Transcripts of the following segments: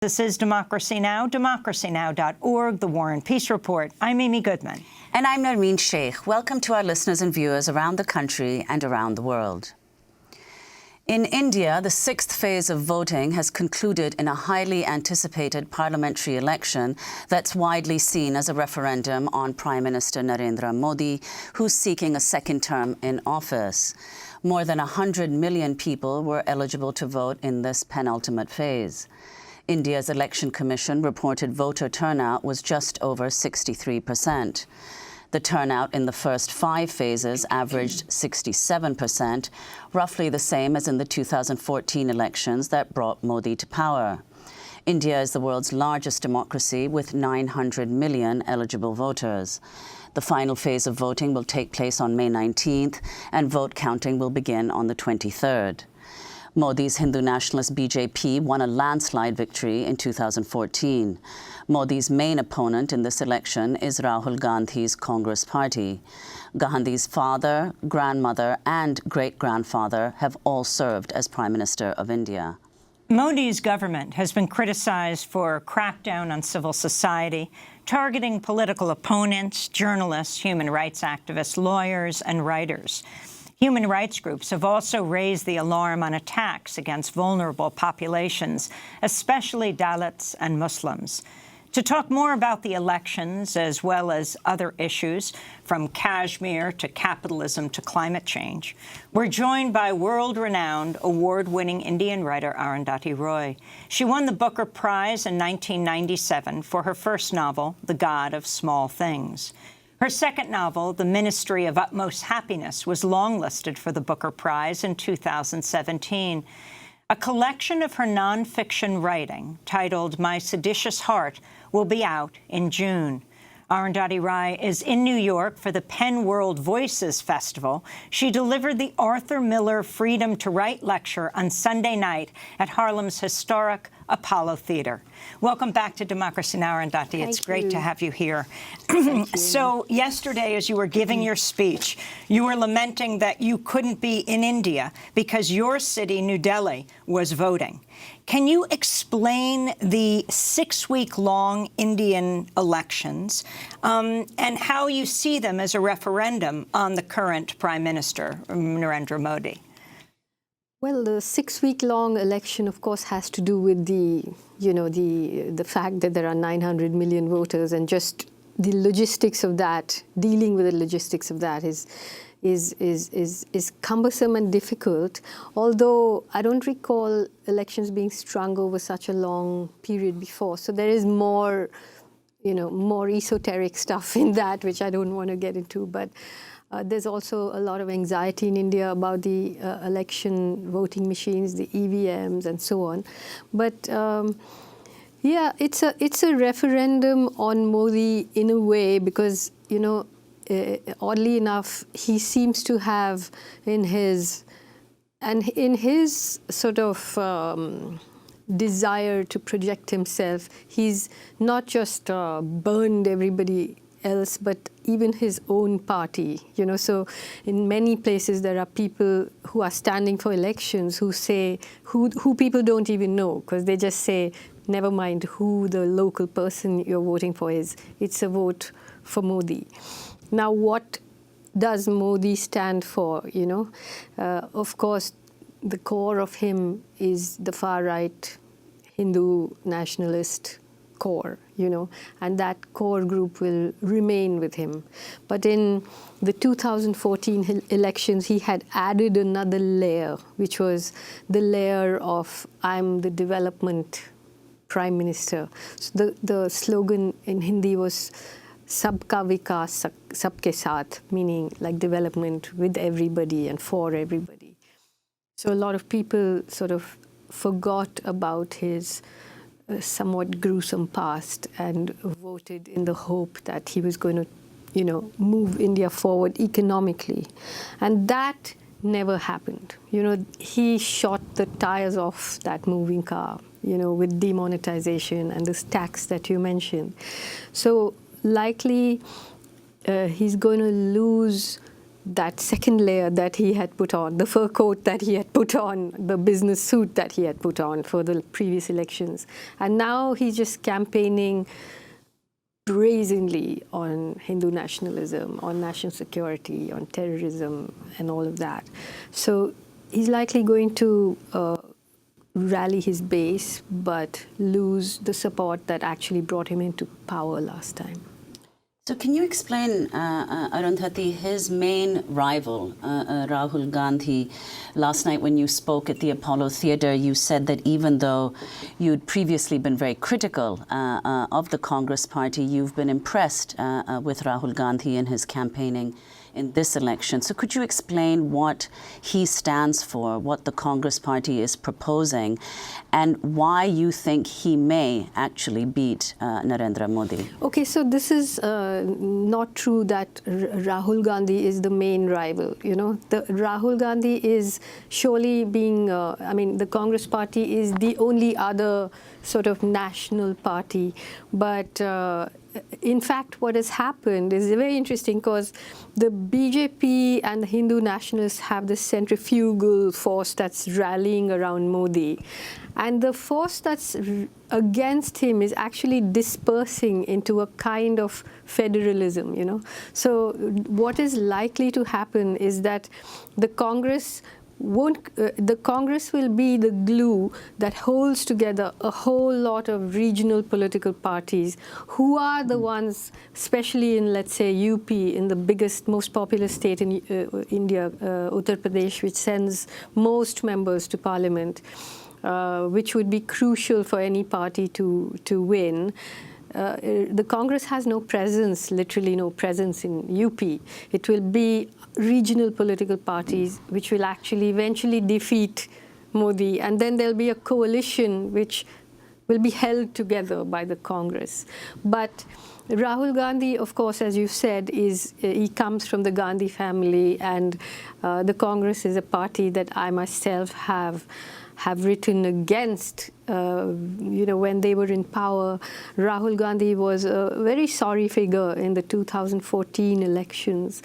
This is Democracy Now!, democracynow.org, The War and Peace Report. I'm Amy Goodman. And I'm Narmeen Sheikh. Welcome to our listeners and viewers around the country and around the world. In India, the sixth phase of voting has concluded in a highly anticipated parliamentary election that's widely seen as a referendum on Prime Minister Narendra Modi, who's seeking a second term in office. More than 100 million people were eligible to vote in this penultimate phase. India's Election Commission reported voter turnout was just over 63%. The turnout in the first 5 phases averaged 67%, roughly the same as in the 2014 elections that brought Modi to power. India is the world's largest democracy with 900 million eligible voters. The final phase of voting will take place on May 19th, and vote counting will begin on the 23rd. Modi's Hindu nationalist BJP won a landslide victory in 2014. Modi's main opponent in this election is Rahul Gandhi's Congress party. Gandhi's father, grandmother, and great-grandfather have all served as Prime Minister of India. Modi's government has been criticized for a crackdown on civil society, targeting political opponents, journalists, human rights activists, lawyers, and writers. Human rights groups have also raised the alarm on attacks against vulnerable populations, especially Dalits and Muslims. To talk more about the elections, as well as other issues, from Kashmir to capitalism to climate change, we're joined by world-renowned, award-winning Indian writer Arundhati Roy. She won the Booker Prize in 1997 for her first novel, The God of Small Things. Her second novel, The Ministry of Utmost Happiness, was longlisted for the Booker Prize in 2017. A collection of her nonfiction writing, titled My Seditious Heart, will be out in June. Arundhati Roy is in New York for the Penn World Voices Festival. She delivered the Arthur Miller Freedom to Write lecture on Sunday night at Harlem's historic Apollo Theater. Welcome back to Democracy Now!, Arundhati. It's great to have you here. So yesterday, as you were giving your speech, you were lamenting that you couldn't be in India because your city, New Delhi, was voting. Can you explain the 6-week-long Indian elections and how you see them as a referendum on the current Prime Minister, Narendra Modi? Well, the 6-week-long election, of course, has to do with the fact that there are 900 million voters, and just the logistics of that, dealing with the logistics of that is cumbersome and difficult, although I don't recall elections being strung over such a long period before. So there is more, more esoteric stuff in that, which I don't want to get into. But there's also a lot of anxiety in India about the election voting machines, the EVMs, and so on. But yeah, it's a referendum on Modi in a way because, oddly enough, he seems to have in his sort of desire to project himself, he's not just burned everybody else, but even his own party. So in many places there are people who are standing for elections who say, who people don't even know, because they just say, never mind who the local person you're voting for is, it's a vote for Modi. Now, what does Modi stand for, Of course, the core of him is the far-right Hindu nationalist core, and that core group will remain with him. But in the 2014 elections, he had added another layer, which was the layer of, I'm the development Prime Minister. So the slogan in Hindi was, Sabka Vikas, Sabke Saath, meaning like development with everybody and for everybody. So a lot of people sort of forgot about his somewhat gruesome past and voted in the hope that he was going to, move India forward economically. And that never happened. He shot the tires off that moving car, with demonetization and this tax that you mentioned. So likely he's going to lose that second layer that he had put on, the fur coat that he had put on, the business suit that he had put on for the previous elections. And now he's just campaigning brazenly on Hindu nationalism, on national security, on terrorism, and all of that. So he's likely going to rally his base, but lose the support that actually brought him into power last time. So can you explain, Arundhati, his main rival, Rahul Gandhi? Last night when you spoke at the Apollo Theatre, you said that even though you'd previously been very critical of the Congress party, you've been impressed with Rahul Gandhi and his campaigning in this election. So could you explain what he stands for, what the Congress party is proposing, and why you think he may actually beat Narendra Modi? Okay, so this is not true that Rahul Gandhi is the main rival. You know, the Rahul Gandhi is surely being, I mean, the Congress party is the only other sort of national party. But in fact, what has happened is very interesting, because the BJP and the Hindu nationalists have this centrifugal force that's rallying around Modi. And the force that's against him is actually dispersing into a kind of federalism, you know. So what is likely to happen is that the Congress will be the glue that holds together a whole lot of regional political parties who are the ones, especially in, let's say, UP, in the biggest, most populous state in India, Uttar Pradesh, which sends most members to parliament, which would be crucial for any party to win. The Congress has no presence, literally no presence in UP. It will be regional political parties which will actually eventually defeat Modi, and then there'll be a coalition which will be held together by the Congress. But Rahul Gandhi, of course, as you said, he comes from the Gandhi family, and the Congress is a party that I myself have written against. You know, when they were in power, Rahul Gandhi was a very sorry figure in the 2014 elections.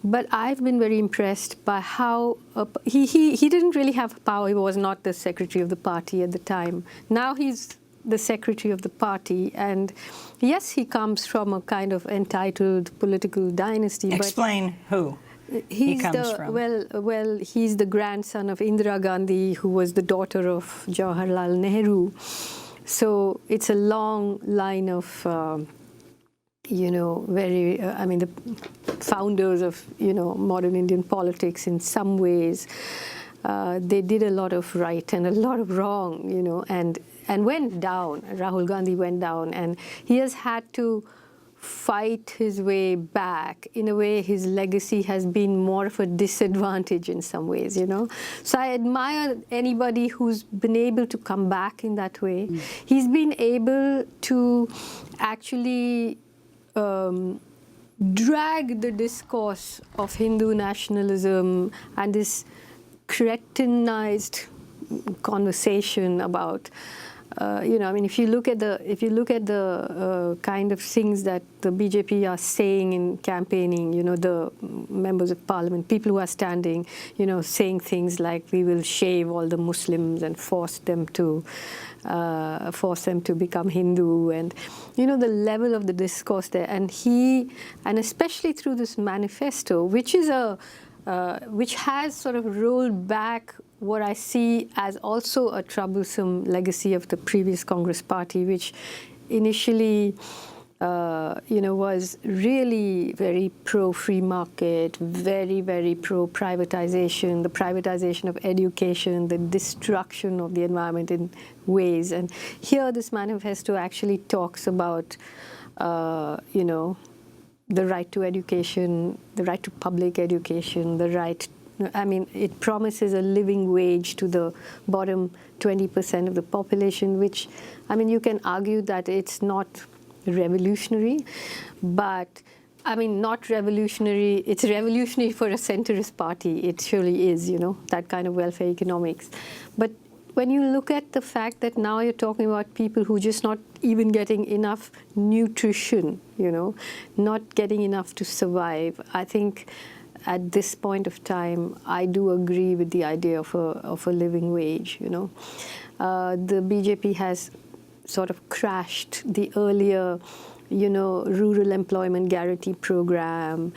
But I've been very impressed by how he didn't really have power. He was not the secretary of the party at the time. Now he's the secretary of the party, and yes, he comes from a kind of entitled political dynasty. Explain who he comes from. Well, he's the grandson of Indira Gandhi, who was the daughter of Jawaharlal Nehru. So it's a long line of you know, very, I mean, the founders of, you know, modern Indian politics in some ways. They did a lot of right and a lot of wrong, you know, and went down. Rahul Gandhi went down, and he has had to fight his way back. In a way, his legacy has been more of a disadvantage in some ways, you know. So I admire anybody who's been able to come back in that way. He's been able to actually drag the discourse of Hindu nationalism and this cretinized conversation about, you know, I mean, if you look at the kind of things that the BJP are saying in campaigning, you know, the members of parliament, people who are standing, you know, saying things like, we will shave all the Muslims and force them to become Hindu, and, you know, the level of the discourse there. And especially through this manifesto, which has sort of rolled back what I see as also a troublesome legacy of the previous Congress party, which initially, you know, was really very pro-free market, very, very pro-privatization, the privatization of education, the destruction of the environment in ways. And here this manifesto actually talks about, you know, the right to education, the right to public education, the right, I mean, it promises a living wage to the bottom 20% of the population, which, I mean, you can argue that it's not revolutionary, but, I mean, not revolutionary, it's revolutionary for a centrist party. It surely is, you know, that kind of welfare economics. But when you look at the fact that now you're talking about people who are just not even getting enough nutrition, you know, not getting enough to survive, I think at this point of time, I do agree with the idea of a living wage. The BJP has sort of crashed the earlier, rural employment guarantee program.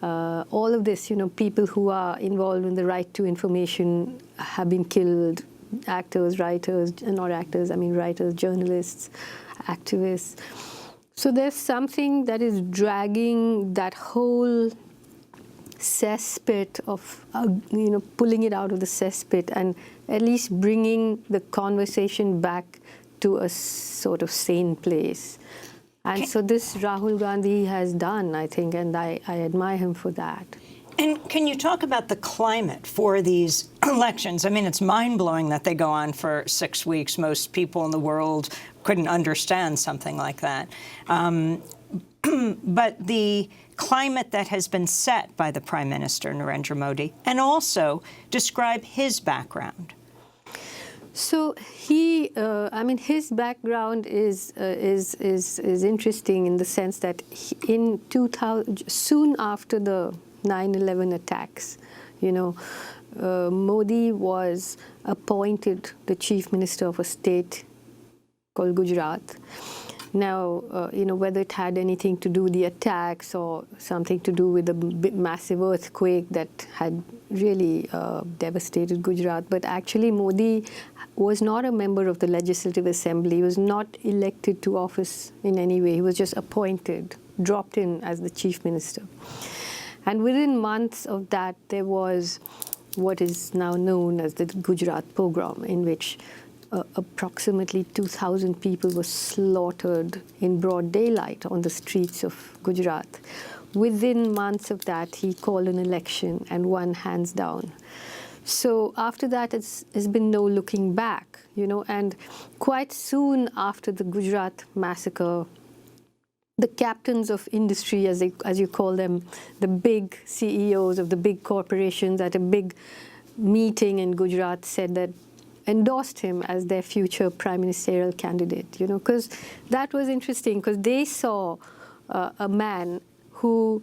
All of this, people who are involved in the right to information have been killed. Actors, writers, not actors, I mean writers, journalists, activists. So there's something that is dragging that whole cesspit of, pulling it out of the cesspit and at least bringing the conversation back to a sort of sane place. And so this Rahul Gandhi has done, I think, and I admire him for that. And can you talk about the climate for these elections? I mean, it's mind-blowing that they go on for 6 weeks. Most people in the world couldn't understand something like that. But the climate that has been set by the Prime Minister, Narendra Modi, and also describe his background. So his background is interesting in the sense that in 2000, soon after the 9/11 attacks, Modi was appointed the chief minister of a state called Gujarat. Now, whether it had anything to do with the attacks or something to do with the massive earthquake that had really devastated Gujarat, but actually Modi was not a member of the Legislative Assembly. He was not elected to office in any way. He was just appointed, dropped in as the chief minister. And within months of that, there was what is now known as the Gujarat pogrom, in which approximately 2,000 people were slaughtered in broad daylight on the streets of Gujarat. Within months of that, he called an election and won hands down. So after that, there's been no looking back, and quite soon after the Gujarat massacre, the captains of industry, as you call them, the big CEOs of the big corporations at a big meeting in Gujarat said that, endorsed him as their future prime ministerial candidate, because that was interesting, because they saw a man who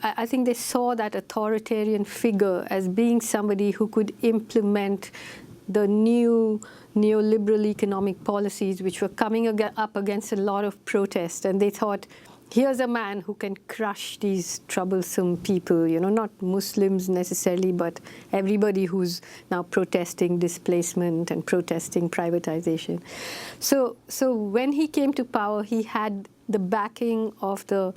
I think they saw that authoritarian figure as being somebody who could implement the new neoliberal economic policies which were coming up against a lot of protest. And they thought, here's a man who can crush these troublesome people, not Muslims necessarily, but everybody who's now protesting displacement and protesting privatization. So when he came to power, he had the backing of the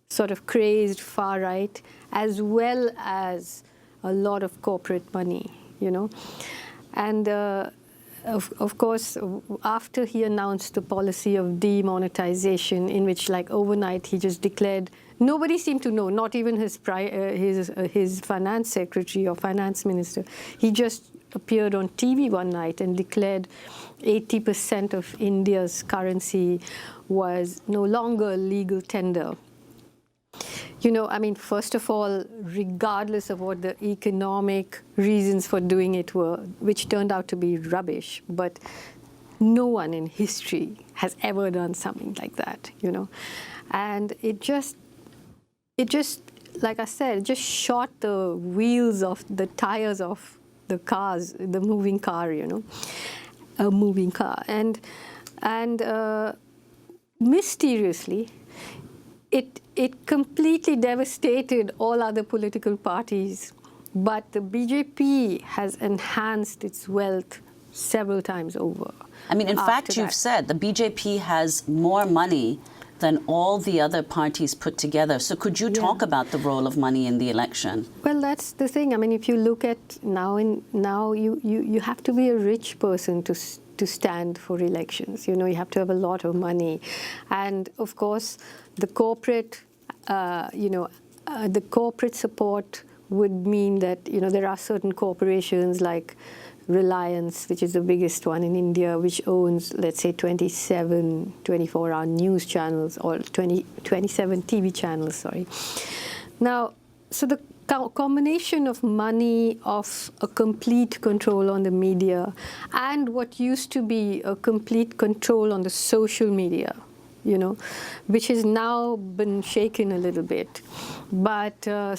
sort of crazed far right, as well as a lot of corporate money, And of course, after he announced the policy of demonetization, in which, overnight, he just declared, nobody seemed to know, not even his finance secretary or finance minister. He just appeared on TV one night and declared 80% of India's currency was no longer legal tender. First of all, regardless of what the economic reasons for doing it were, which turned out to be rubbish, but no one in history has ever done something like that, And it just, like I said, it just shot the wheels of the tires of the cars, the moving car, a moving car. And mysteriously, it completely devastated all other political parties, but the BJP has enhanced its wealth several times over. I mean, in fact, you've said the BJP has more money than all the other parties put together. So could you talk about the role of money in the election? Well, that's the thing. If you look at now you have to be a rich person to stand for elections. You have to have a lot of money. And of course, the corporate, the corporate support would mean that, there are certain corporations like Reliance, which is the biggest one in India, which owns, let's say, 27 24-hour news channels, or 27 TV channels, sorry. Now, so the combination of money, of a complete control on the media, and what used to be a complete control on the social media, which has now been shaken a little bit. But I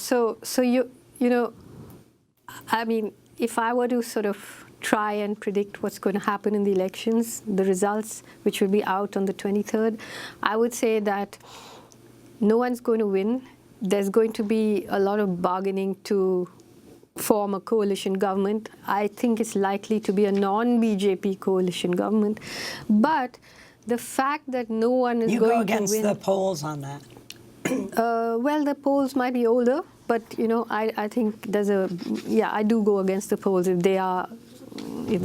mean, if I were to sort of try and predict what's going to happen in the elections, the results, which will be out on the 23rd, I would say that no one's going to win. There's going to be a lot of bargaining to form a coalition government. I think it's likely to be a non-BJP coalition government. But the fact that no one is going to win... You go against the polls on that. Well, the polls might be older, but, I think there's I do go against the polls if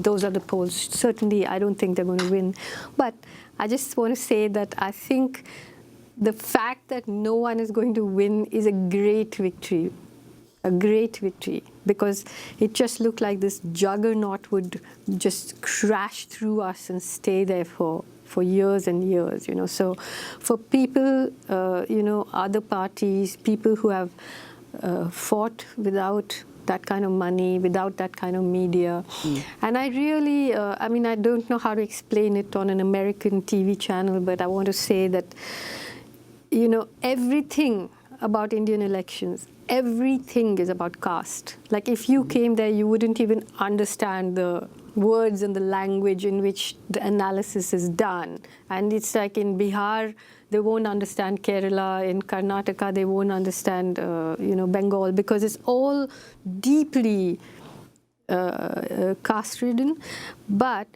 those are the polls. Certainly, I don't think they're going to win. But I just want to say that I think the fact that no one is going to win is a great victory. A great victory, because it just looked like this juggernaut would just crash through us and stay there for years and years, So for people, other parties, people who have fought without that kind of money, without that kind of media. And I really, I don't know how to explain it on an American TV channel, but I want to say that, everything about Indian elections, everything is about caste. Like if you came there, you wouldn't even understand the words and the language in which the analysis is done. And it's like in Bihar, they won't understand Kerala. In Karnataka, they won't understand, Bengal, because it's all deeply caste-ridden. But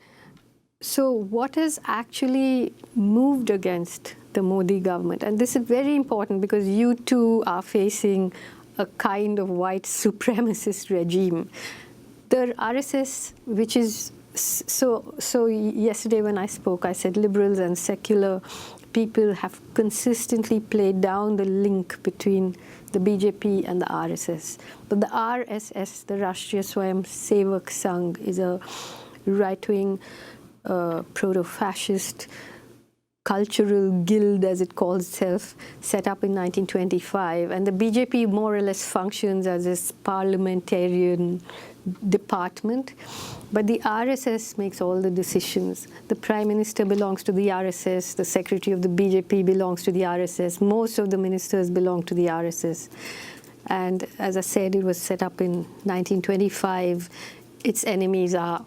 so what has actually moved against the Modi government? And this is very important because you too are facing a kind of white supremacist regime. The RSS, which is so yesterday when I spoke, I said liberals and secular people have consistently played down the link between the BJP and the RSS. But the RSS, the Rashtriya Swayam Sevak Sangh, is a right-wing proto-fascist cultural guild, as it calls itself, set up in 1925. And the BJP more or less functions as this parliamentarian department. But the RSS makes all the decisions. The Prime Minister belongs to the RSS. The Secretary of the BJP belongs to the RSS. Most of the ministers belong to the RSS. And as I said, it was set up in 1925. Its enemies are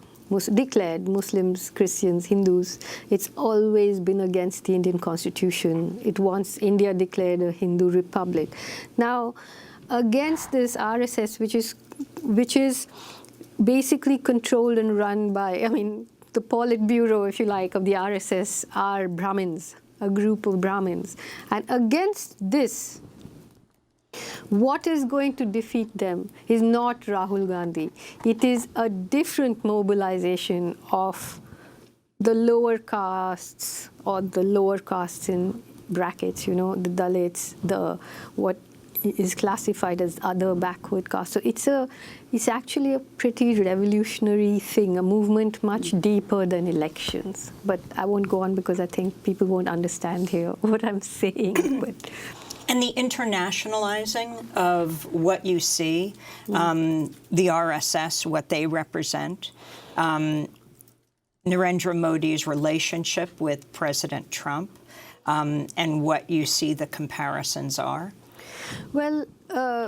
declared Muslims, Christians, Hindus. It's always been against the Indian Constitution. It wants India declared a Hindu republic. Now, against this RSS, which is basically controlled and run by, the Politburo, if you like, of the RSS are Brahmins, a group of Brahmins. And against this, what is going to defeat them is not Rahul Gandhi. It is a different mobilization of the lower castes, or the lower castes in brackets, the Dalits, what is classified as other backward castes. So it's actually a pretty revolutionary thing, a movement much deeper than elections. But I won't go on because I think people won't understand here what I'm saying. But and the internationalizing of what you see, the RSS, what they represent, Narendra Modi's relationship with President Trump, and what you see the comparisons are? Well,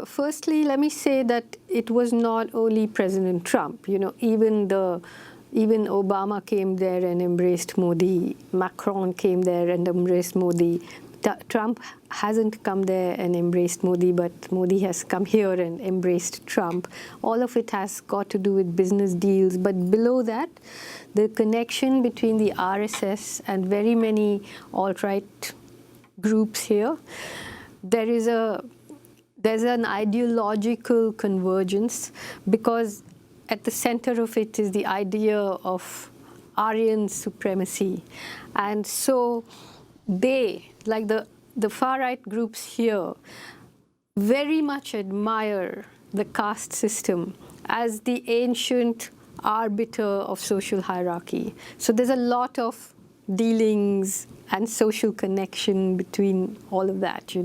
firstly, let me say that it was not only President Trump. Even Obama came there and embraced Modi. Macron came there and embraced Modi. Trump hasn't come there and embraced Modi, but Modi has come here and embraced Trump. All of it has got to do with business deals. But below that, the connection between the RSS and very many alt-right groups here, there's an ideological convergence, because at the center of it is the idea of Aryan supremacy. And so they, like the far-right groups here, very much admire the caste system as the ancient arbiter of social hierarchy. So there's a lot of dealings and social connection between all of that,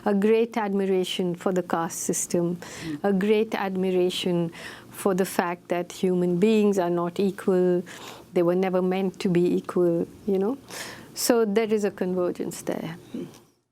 A great admiration for the caste system, a great admiration for the fact that human beings are not equal. They were never meant to be equal, So there is a convergence there.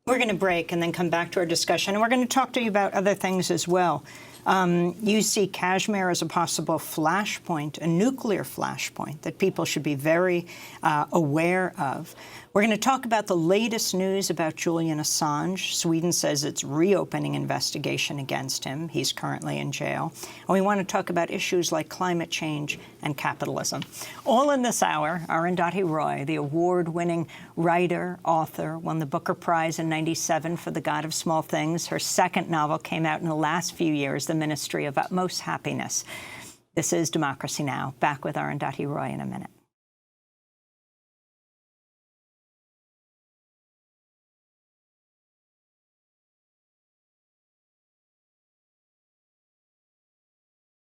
We're going to break and then come back to our discussion. And we're going to talk to you about other things as well. You see Kashmir as a possible flashpoint, a nuclear flashpoint that people should be very aware of. We're going to talk about the latest news about Julian Assange. Sweden says it's reopening investigation against him. He's currently in jail. And we want to talk about issues like climate change and capitalism. All in this hour, Arundhati Roy, the award-winning writer, author, won the Booker Prize in '97 for The God of Small Things. Her second novel came out in the last few years, The Ministry of Utmost Happiness. This is Democracy Now! Back with Arundhati Roy in a minute.